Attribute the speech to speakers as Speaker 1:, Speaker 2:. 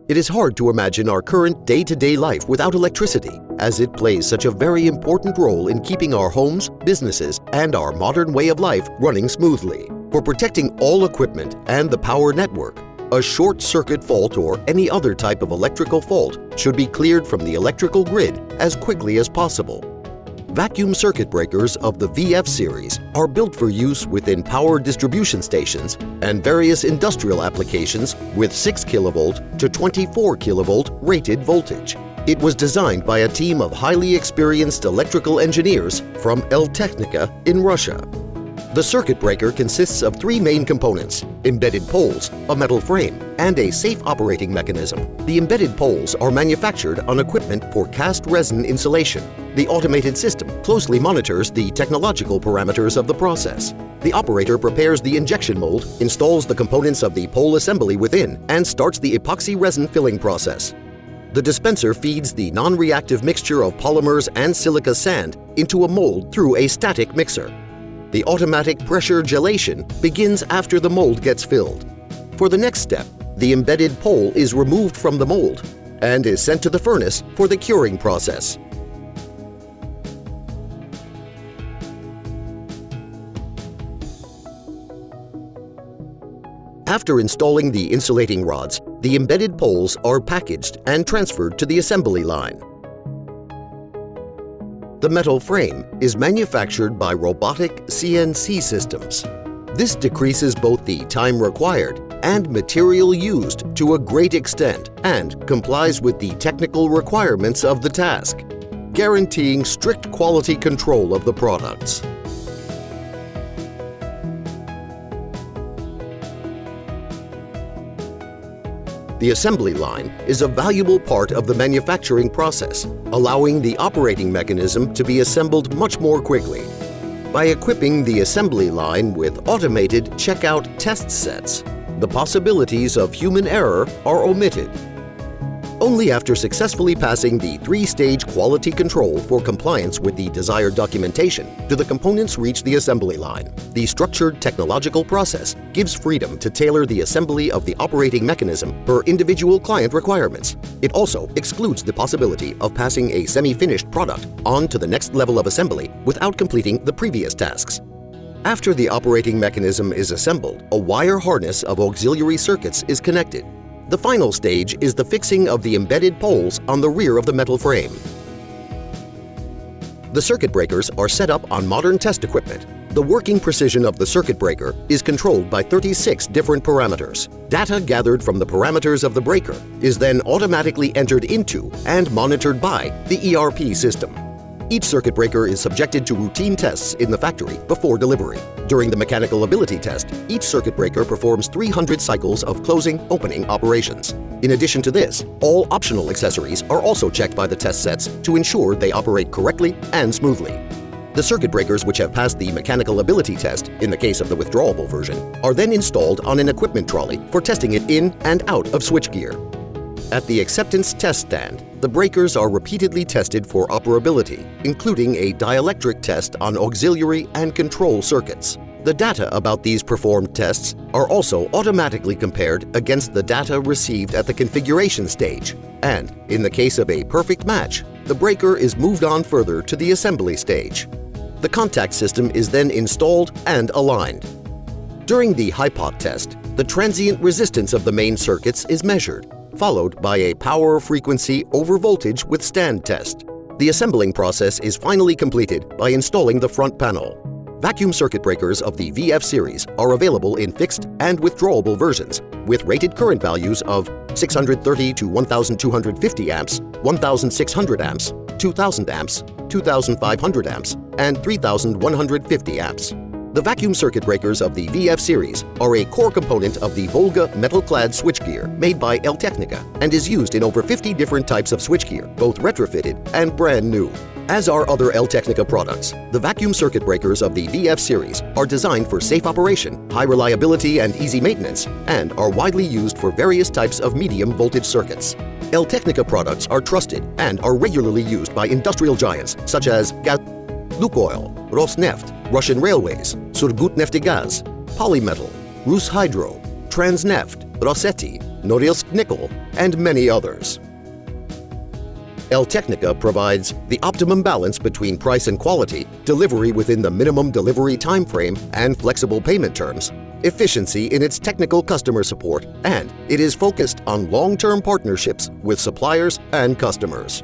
Speaker 1: It is hard to imagine our current day-to-day life without electricity, as it plays such a very important role in keeping our homes, businesses, and our modern way of life running smoothly. For protecting all equipment and the power network, a short circuit fault or any other type of electrical fault should be cleared from the electrical grid as quickly as possible. Vacuum circuit breakers of the VF series are built for use within power distribution stations and various industrial applications with 6 kV to 24 kV rated voltage. It was designed by a team of highly experienced electrical engineers from Eltechnica in Russia. The circuit breaker consists of 3 main components: embedded poles, a metal frame, and a safe operating mechanism. The embedded poles are manufactured on equipment for cast resin insulation. The automated system closely monitors the technological parameters of the process. The operator prepares the injection mold, installs the components of the pole assembly within, and starts the epoxy resin filling process. The dispenser feeds the non-reactive mixture of polymers and silica sand into a mold through a static mixer. The automatic pressure gelation begins after the mold gets filled. For the next step, the embedded pole is removed from the mold and is sent to the furnace for the curing process. After installing the insulating rods, the embedded poles are packaged and transferred to the assembly line. The metal frame is manufactured by robotic CNC systems. This decreases both the time required and material used to a great extent and complies with the technical requirements of the task, guaranteeing strict quality control of the products. The assembly line is a valuable part of the manufacturing process, allowing the operating mechanism to be assembled much more quickly. By equipping the assembly line with automated checkout test sets, the possibilities of human error are omitted. Only after successfully passing the 3-stage quality control for compliance with the desired documentation do the components reach the assembly line. The structured technological process gives freedom to tailor the assembly of the operating mechanism per individual client requirements. It also excludes the possibility of passing a semi-finished product on to the next level of assembly without completing the previous tasks. After the operating mechanism is assembled, a wire harness of auxiliary circuits is connected. The final stage is the fixing of the embedded poles on the rear of the metal frame. The circuit breakers are set up on modern test equipment. The working precision of the circuit breaker is controlled by 36 different parameters. Data gathered from the parameters of the breaker is then automatically entered into and monitored by the ERP system. Each circuit breaker is subjected to routine tests in the factory before delivery. During the mechanical ability test, each circuit breaker performs 300 cycles of closing-opening operations. In addition to this, all optional accessories are also checked by the test sets to ensure they operate correctly and smoothly. The circuit breakers which have passed the mechanical ability test, in the case of the withdrawable version, are then installed on an equipment trolley for testing it in and out of switchgear. At the acceptance test stand, the breakers are repeatedly tested for operability, including a dielectric test on auxiliary and control circuits. The data about these performed tests are also automatically compared against the data received at the configuration stage, and in the case of a perfect match, the breaker is moved on further to the assembly stage. The contact system is then installed and aligned. During the HIPOT test, the transient resistance of the main circuits is measured, followed by a power frequency over voltage withstand test. The assembling process is finally completed by installing the front panel. Vacuum circuit breakers of the VF series are available in fixed and withdrawable versions with rated current values of 630 to 1250 amps, 1600 amps, 2000 amps, 2500 amps, and 3150 amps. The vacuum circuit breakers of the VF series are a core component of the Volga metal-clad switchgear made by Eltechnica and is used in over 50 different types of switchgear, both retrofitted and brand new. As are other Eltechnica products, the vacuum circuit breakers of the VF series are designed for safe operation, high reliability, and easy maintenance, and are widely used for various types of medium voltage circuits. Eltechnica products are trusted and are regularly used by industrial giants such as Lukoil, Rosneft, Russian Railways, Surgutneftgaz, Polymetal, Rushydro, Transneft, Rossetti, Norilsk Nickel, and many others. El Technica provides the optimum balance between price and quality, delivery within the minimum delivery timeframe and flexible payment terms, efficiency in its technical customer support, and it is focused on long-term partnerships with suppliers and customers.